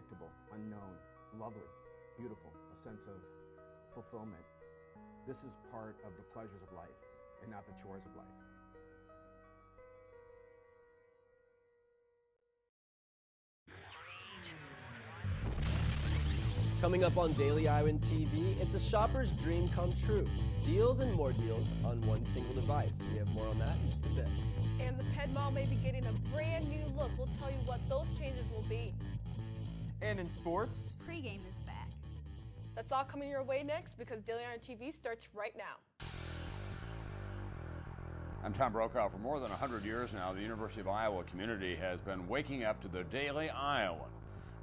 unpredictable, unknown, lovely, beautiful, a sense of fulfillment. This is part of the pleasures of life and not the chores of life. Coming up on Daily Iowan TV, it's a shopper's dream come true. Deals and more deals on one single device. We have more on that in just a bit. And the Ped Mall may be getting a brand new look. We'll tell you what those changes will be. And in sports, pregame is back. That's all coming your way next because Daily Iowan TV starts right now. I'm Tom Brokaw. For more than 100 years now, the University of Iowa community has been waking up to the Daily Iowan.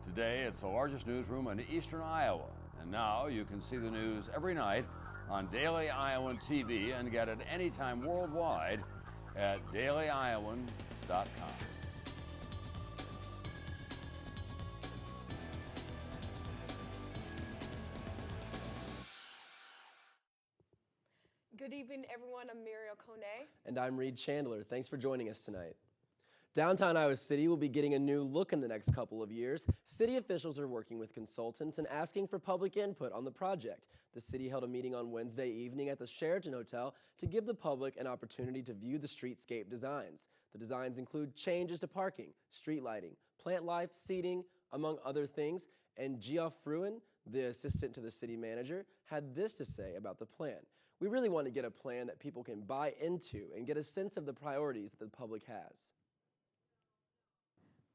Today, it's the largest newsroom in eastern Iowa. And now you can see the news every night on Daily Iowan TV and get it anytime worldwide at dailyiowan.com. Good evening, everyone. I'm Muriel Kone. And I'm Reed Chandler. Thanks for joining us tonight. Downtown Iowa City will be getting a new look in the next couple of years. City officials are working with consultants and asking for public input on the project. The city held a meeting on Wednesday evening at the Sheraton Hotel to give the public an opportunity to view the streetscape designs. The designs include changes to parking, street lighting, plant life, seating, among other things. And Geoff Fruin, the assistant to the city manager, had this to say about the plan. We really want to get a plan that people can buy into and get a sense of the priorities that the public has.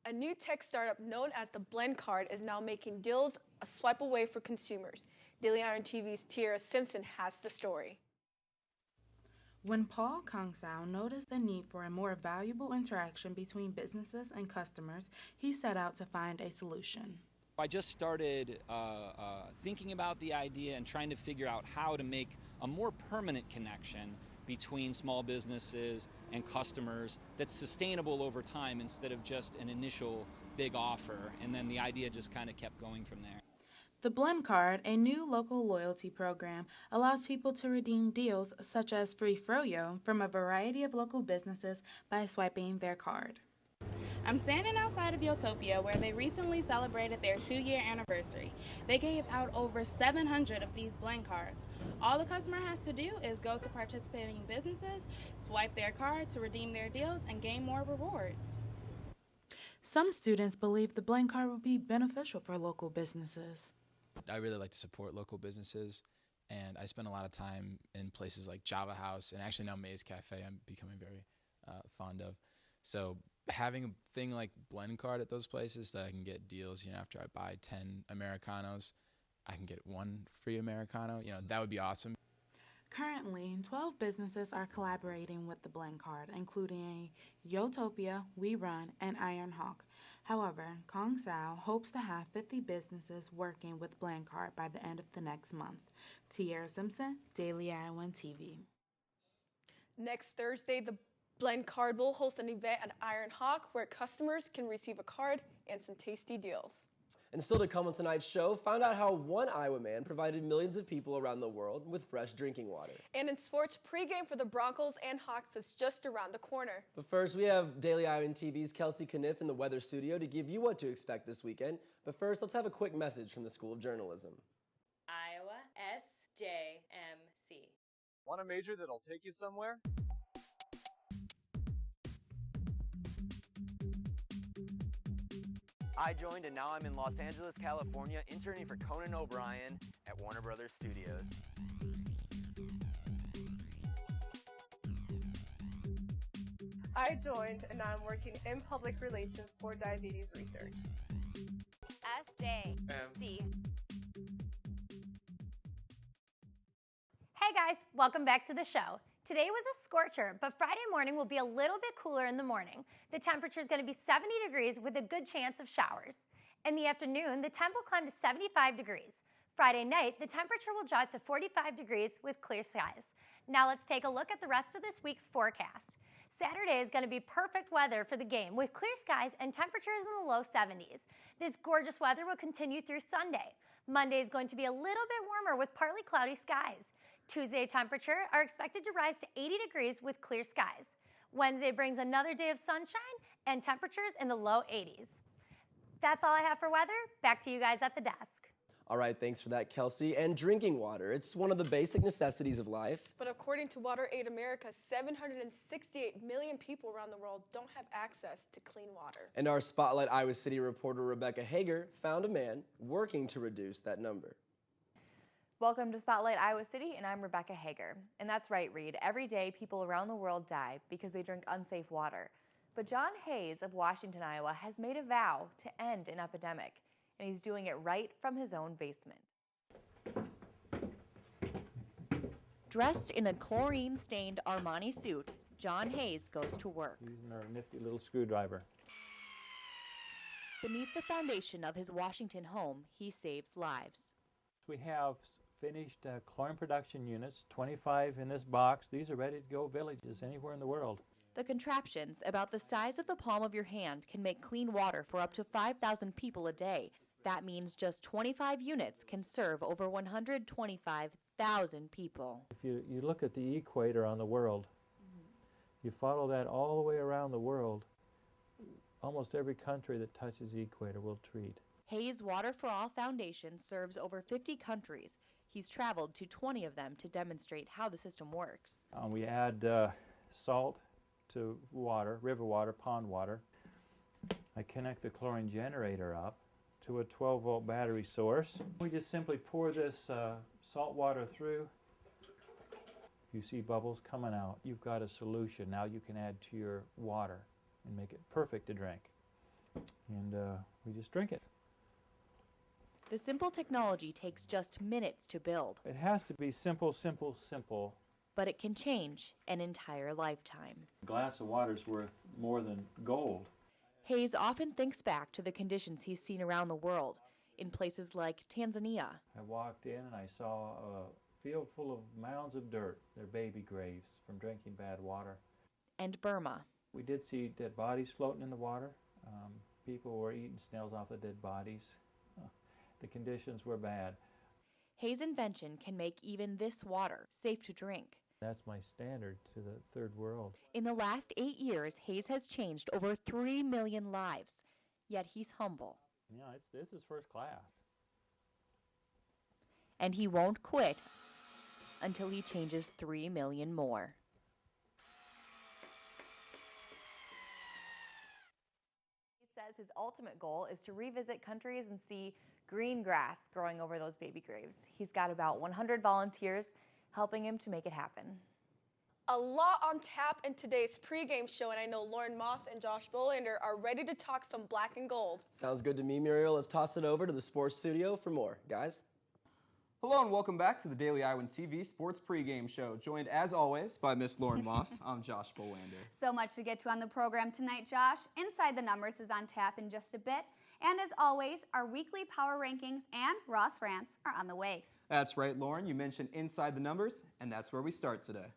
A new tech startup known as the Blend Card is now making deals a swipe away for consumers. Daily Iowan TV's Tiara Simpson has the story. When Paul Kongsau noticed the need for a more valuable interaction between businesses and customers, he set out to find a solution. I just started thinking about the idea and trying to figure out how to make a more permanent connection between small businesses and customers that's sustainable over time instead of just an initial big offer. And then the idea just kind of kept going from there. The Blend Card, a new local loyalty program, allows people to redeem deals such as free froyo from a variety of local businesses by swiping their card. I'm standing outside of Utopia where they recently celebrated their 2-year anniversary. They gave out over 700 of these Blend Cards. All the customer has to do is go to participating businesses, swipe their card to redeem their deals, and gain more rewards. Some students believe the Blend Card will be beneficial for local businesses. I really like to support local businesses, and I spend a lot of time in places like Java House and actually now Maze Cafe I'm becoming very fond of. So having a thing like Blend Card at those places that I can get deals, after I buy 10 Americanos, I can get 1 free Americano, that would be awesome. Currently, 12 businesses are collaborating with the Blend Card, including Utopia, We Run, and Ironhawk. However, Kongsau hopes to have 50 businesses working with Blend Card by the end of the next month. Tiara Simpson, Daily Iowan TV. Next Thursday, the Blend Card will host an event at Ironhawk where customers can receive a card and some tasty deals. And still to come on tonight's show, find out how one Iowa man provided millions of people around the world with fresh drinking water. And in sports, pregame for the Broncos and Hawks is just around the corner. But first, we have Daily Iowan TV's Kelsey Kniff in the weather studio to give you what to expect this weekend. But first, let's have a quick message from the School of Journalism. Iowa SJMC. Want a major that'll take you somewhere? I joined and now I'm in Los Angeles, California, interning for Conan O'Brien at Warner Brothers Studios. I joined and now I'm working in public relations for diabetes research. SJMC. Hey guys, welcome back to the show. Today was a scorcher, but Friday morning will be a little bit cooler in the morning. The temperature is going to be 70 degrees with a good chance of showers. In the afternoon, the temp will climb to 75 degrees. Friday night, the temperature will drop to 45 degrees with clear skies. Now let's take a look at the rest of this week's forecast. Saturday is going to be perfect weather for the game with clear skies and temperatures in the low 70s. This gorgeous weather will continue through Sunday. Monday is going to be a little bit warmer with partly cloudy skies. Tuesday temperature are expected to rise to 80 degrees with clear skies. Wednesday brings another day of sunshine and temperatures in the low 80s. That's all I have for weather. Back to you guys at the desk. All right, thanks for that, Kelsey. And drinking water, it's one of the basic necessities of life. But according to WaterAid America, 768 million people around the world don't have access to clean water. And our Spotlight Iowa City reporter Rebecca Hager found a man working to reduce that number. Welcome to Spotlight Iowa City, and I'm Rebecca Hager. And that's right, Reed. Every day, people around the world die because they drink unsafe water. But John Hayes of Washington, Iowa, has made a vow to end an epidemic, and he's doing it right from his own basement. Dressed in a chlorine-stained Armani suit, John Hayes goes to work. Using our nifty little screwdriver. Beneath the foundation of his Washington home, he saves lives. We have finished chlorine production units, 25 in this box. These are ready to go villages anywhere in the world. The contraptions, about the size of the palm of your hand, can make clean water for up to 5,000 people a day. That means just 25 units can serve over 125,000 people. If you look at the equator on the world, you follow that all the way around the world, almost every country that touches the equator will treat. Hayes Water for All Foundation serves over 50 countries. He's traveled to 20 of them to demonstrate how the system works. We add salt to water, river water, pond water. I connect the chlorine generator up to a 12-volt battery source. We just simply pour this salt water through. If you see bubbles coming out, you've got a solution. Now you can add to your water and make it perfect to drink. And we just drink it. The simple technology takes just minutes to build. It has to be simple, simple, simple. But it can change an entire lifetime. A glass of water is worth more than gold. Hayes often thinks back to the conditions he's seen around the world, in places like Tanzania. I walked in and I saw a field full of mounds of dirt. They're baby graves from drinking bad water. And Burma. We did see dead bodies floating in the water. People were eating snails off the dead bodies. The conditions were bad. Hayes' invention can make even this water safe to drink. That's my standard to the third world. In the last 8 years, Hayes has changed over 3 million lives, yet he's humble. Yeah, this is first class. And he won't quit until he changes 3 million more. He says his ultimate goal is to revisit countries and see green grass growing over those baby graves. He's got about 100 volunteers helping him to make it happen. A lot on tap in today's pregame show, and I know Lauren Moss and Josh Bolander are ready to talk some black and gold. Sounds good to me, Muriel. Let's toss it over to the sports studio for more. Guys? Hello and welcome back to the Daily Iowan TV Sports Pregame Show, joined as always by Miss Lauren Moss. I'm Josh Bolander. So much to get to on the program tonight, Josh. Inside the Numbers is on tap in just a bit. And as always, our weekly power rankings and Ross Rants are on the way. That's right, Lauren. You mentioned Inside the Numbers, and that's where we start today.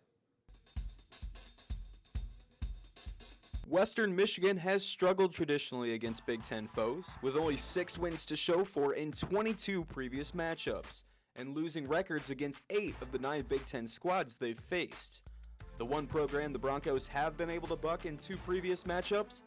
Western Michigan has struggled traditionally against Big Ten foes, with only 6 wins to show for in 22 previous matchups, and losing records against 8 of the 9 Big Ten squads they've faced. The one program the Broncos have been able to buck in 2 previous matchups,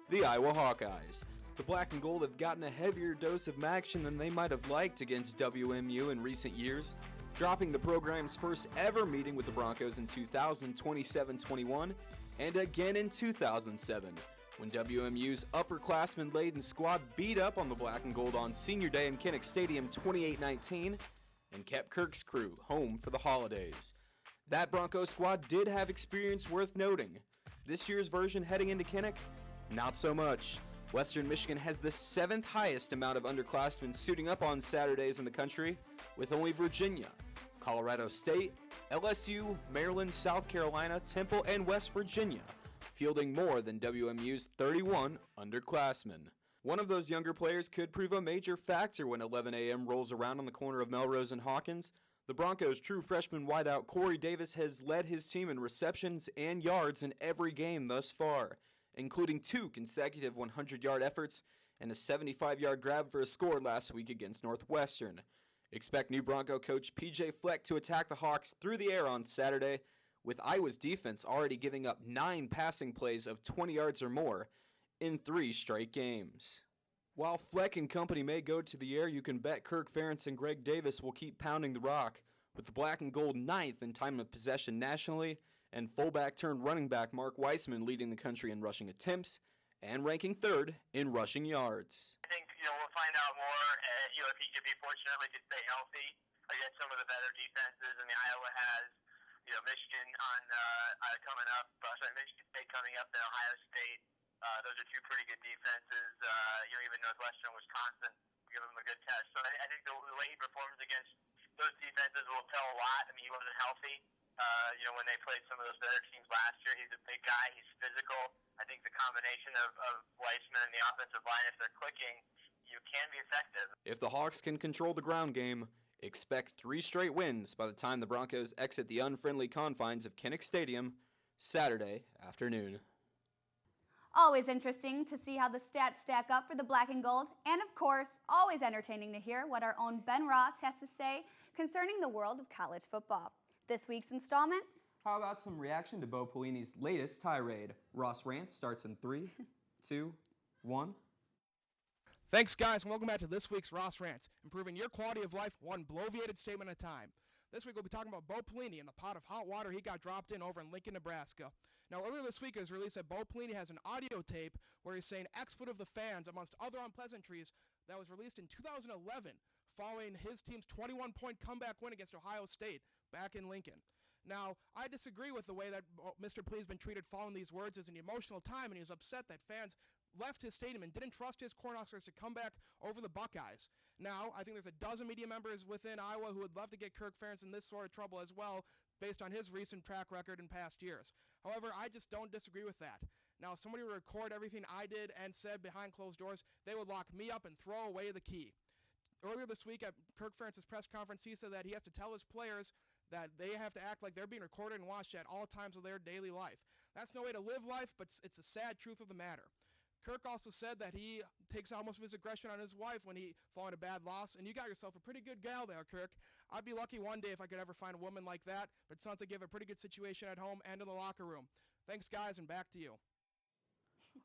the Iowa Hawkeyes. The Black and Gold have gotten a heavier dose of action than they might have liked against WMU in recent years, dropping the program's first ever meeting with the Broncos in 2027-21 and again in 2007, when WMU's upperclassmen-laden squad beat up on the Black and Gold on Senior Day in Kinnick Stadium 28-19 and kept Kirk's crew home for the holidays. That Broncos squad did have experience worth noting. This year's version heading into Kinnick, not so much. Western Michigan has the 7th highest amount of underclassmen suiting up on Saturdays in the country, with only Virginia, Colorado State, LSU, Maryland, South Carolina, Temple, and West Virginia fielding more than WMU's 31 underclassmen. One of those younger players could prove a major factor when 11 a.m. rolls around on the corner of Melrose and Hawkins. The Broncos' true freshman wideout Corey Davis has led his team in receptions and yards in every game thus far, including 2 consecutive 100-yard efforts and a 75-yard grab for a score last week against Northwestern. Expect new Bronco coach P.J. Fleck to attack the Hawks through the air on Saturday, with Iowa's defense already giving up 9 passing plays of 20 yards or more in 3 straight games. While Fleck and company may go to the air, you can bet Kirk Ferentz and Greg Davis will keep pounding the rock, with the black and gold 9th in time of possession nationally, and fullback turned running back Mark Weissman leading the country in rushing attempts and ranking 3rd in rushing yards. I think we'll find out more. If he fortunately can stay healthy against some of the better defenses, and Iowa has Michigan coming up. Michigan State coming up, then Ohio State. Those are two pretty good defenses. Even Northwestern, Wisconsin, give them a good test. So I think the way he performs against those defenses will tell a lot. I mean, he wasn't healthy. When they played some of those better teams last year, he's a big guy. He's physical. I think the combination of Weissman and the offensive line, if they're clicking, you can be effective. If the Hawks can control the ground game, expect 3 straight wins by the time the Broncos exit the unfriendly confines of Kinnick Stadium Saturday afternoon. Always interesting to see how the stats stack up for the black and gold, and of course, always entertaining to hear what our own Ben Ross has to say concerning the world of college football. This week's installment. How about some reaction to Bo Pelini's latest tirade? Ross Rant starts in 3, 2, 1. Thanks, guys, and welcome back to this week's Ross Rants, improving your quality of life one bloviated statement at a time. This week we'll be talking about Bo Pelini and the pot of hot water he got dropped in over in Lincoln, Nebraska. Now, earlier this week it was released that Bo Pelini has an audio tape where he's saying X foot of the fans, amongst other unpleasantries, that was released in 2011 following his team's 21-point comeback win against Ohio State back in Lincoln. Now, I disagree with the way that Mr. Pelini's been treated following these words as an emotional time, and he was upset that fans left his stadium and didn't trust his Cornhuskers to come back over the Buckeyes. Now, I think there's a dozen media members within Iowa who would love to get Kirk Ferentz in this sort of trouble as well, based on his recent track record in past years. However, I just don't disagree with that. Now, if somebody would record everything I did and said behind closed doors, they would lock me up and throw away the key. Earlier this week at Kirk Ferentz's press conference, he said that he has to tell his players that they have to act like they're being recorded and watched at all times of their daily life. That's no way to live life, but it's a sad truth of the matter. Kirk also said that he takes out most of his aggression on his wife when he followed a bad loss, and you got yourself a pretty good gal there, Kirk. I'd be lucky one day if I could ever find a woman like that, but it sounds like you have a pretty good situation at home and in the locker room. Thanks, guys, and back to you.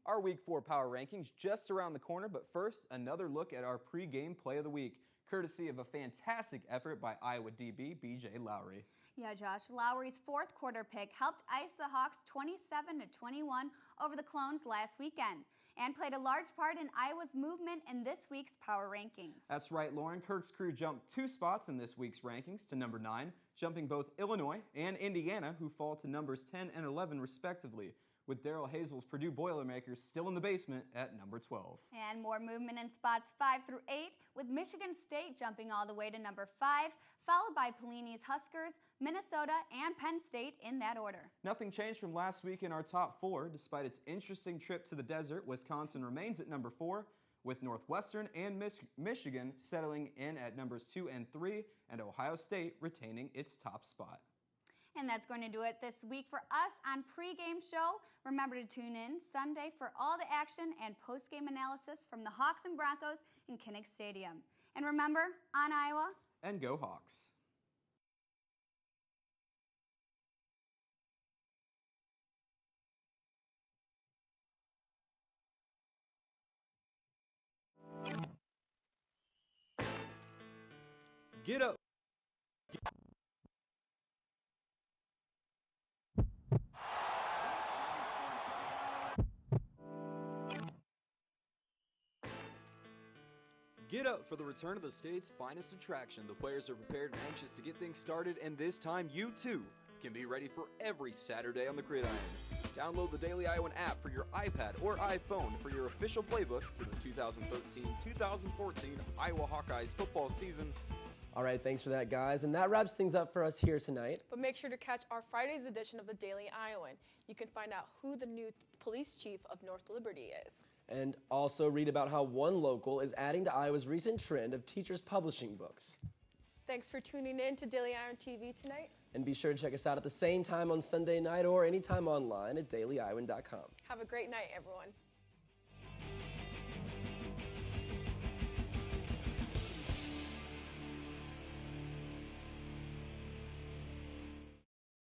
Our Week 4 Power Rankings just around the corner, but first, another look at our pre-game play of the week, courtesy of a fantastic effort by Iowa DB B.J. Lowry. Yeah, Josh, Lowry's fourth quarter pick helped ice the Hawks 27-21 over the Clones last weekend and played a large part in Iowa's movement in this week's Power Rankings. That's right, Lauren. Kirk's crew jumped 2 spots in this week's rankings to number 9, jumping both Illinois and Indiana, who fall to numbers 10 and 11 respectively, with Daryl Hazel's Purdue Boilermakers still in the basement at number 12. And more movement in spots 5 through 8, with Michigan State jumping all the way to number 5, followed by Pelini's Huskers, Minnesota, and Penn State in that order. Nothing changed from last week in our top 4. Despite its interesting trip to the desert, Wisconsin remains at number 4, with Northwestern and Michigan settling in at numbers 2 and 3, and Ohio State retaining its top spot. And that's going to do it this week for us on Pregame Show. Remember to tune in Sunday for all the action and postgame analysis from the Hawks and Broncos in Kinnick Stadium. And remember, on Iowa, and go Hawks. Get up. Get up for the return of the state's finest attraction. The players are prepared and anxious to get things started, and this time you too can be ready for every Saturday on the gridiron. Download the Daily Iowan app for your iPad or iPhone for your official playbook to the 2013-2014 Iowa Hawkeyes football season. All right, thanks for that, guys. And that wraps things up for us here tonight. But make sure to catch our Friday's edition of the Daily Iowan. You can find out who the new police chief of North Liberty is. And also read about how one local is adding to Iowa's recent trend of teachers publishing books. Thanks for tuning in to Daily Iowan TV tonight. And be sure to check us out at the same time on Sunday night or anytime online at dailyiowan.com. Have a great night, everyone.